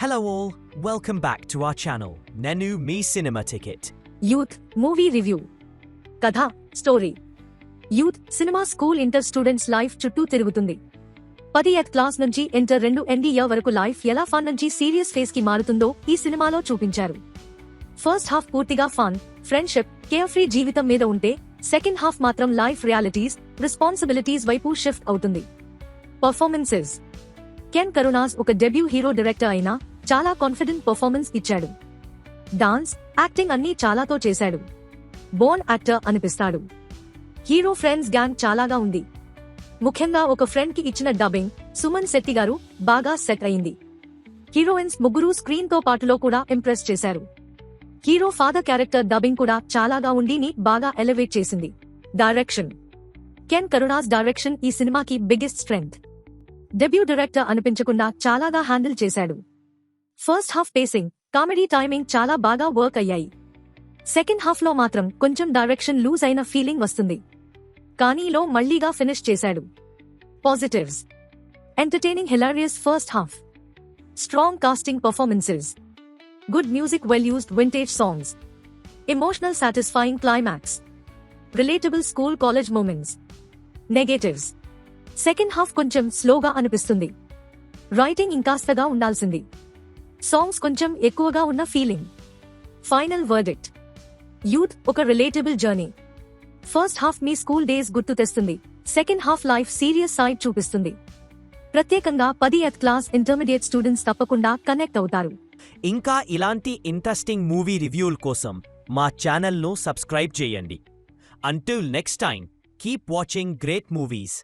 Hello all, welcome back to our channel, Nenu Me Cinema Ticket. Youth movie review కథ story youth cinema school inter students life చుట్టూ తిరుగుతుంది 10th class నుంచి inter 2 year వరకు life ఎలా fun నుంచి serious phase కి మారుతుందో ఈ సినిమాలో చూపించారు. ఫస్ట్ హాఫ్ పూర్తిగా ఫన్, ఫ్రెండ్షిప్, కేర్ఫ్రీ జీవితం మీద ఉంటే సెకండ్ హాఫ్ మాత్రం లైఫ్ రియాలిటీస్, రెస్పాన్సిబిలిటీస్ వైపు షిఫ్ట్ అవుతుంది. పర్ఫార్మెన్సెస్ కెన్ కరుణాస్ ఒక డెబ్యూ హీరో డైరెక్టర్ అయినా చాలా కాన్ఫిడెంట్ పర్ఫార్మెన్స్ ఇచ్చాడు. డాన్స్, యాక్టింగ్ అన్నీ చాలాతో చేశాడు. బోర్న్ యాక్టర్ అనిపిస్తాడు. హీరో ఫ్రెండ్స్ గ్యాంగ్ చాలాగా ఉంది. ముఖ్యంగా ఒక ఫ్రెండ్ కి ఇచ్చిన డబ్బింగ్ సుమన్ శెట్టి గారు బాగా సెట్ అయింది. హీరోయిన్స్ ముగ్గురు స్క్రీన్ తో పాటులో కూడా ఇంప్రెస్ చేశారు. హీరో ఫాదర్ క్యారెక్టర్ డబ్బింగ్ కూడా చాలాగా ఉండి బాగా ఎలివేట్ చేసింది. డైరెక్షన్ కెన్ కరుణాస్ డైరెక్షన్ ఈ సినిమాకి బిగ్గెస్ట్ స్ట్రెంగ్త్. డెబ్యూ డైరెక్టర్ అనిపించకుండా చాలాగా హ్యాండిల్ చేశాడు. First half facing, comedy timing చాలా బాగా వర్క్ అయ్యాయి. సెకండ్ హాఫ్ లో మాత్రం కొంచెం డైరెక్షన్ లూజ్ అయిన ఫీలింగ్ వస్తుంది. కానీలో మళ్లీగా ఫినిష్ చేశాడు. Positives entertaining hilarious first half, strong casting performances, good music, well used vintage songs, emotional satisfying climax, relatable school college moments. Negatives second half కొంచెం స్లోగా అనిపిస్తుంది. రైటింగ్ ఇంకాస్తగా ఉండాల్సింది. సాంగ్స్ కొంచెం ఎక్కువగా ఉన్న ఫీలింగ్. ఫైనల్ వర్డిక్ట్ యూత్ ఒక relatable journey. First half మీ school days గుర్తు తెస్తుంది. Second half life serious side చూపిస్తుంది. ప్రత్యేకంగా 10th క్లాస్ ఇంటర్మీడియట్ స్టూడెంట్స్ తప్పకుండా కనెక్ట్ అవుతారు. ఇంకా ఇలాంటి ఇంట్రెస్టింగ్ మూవీ రివ్యూల కోసం మా ఛానల్ను సబ్స్క్రైబ్ చేయండి. Until next time, keep watching great movies.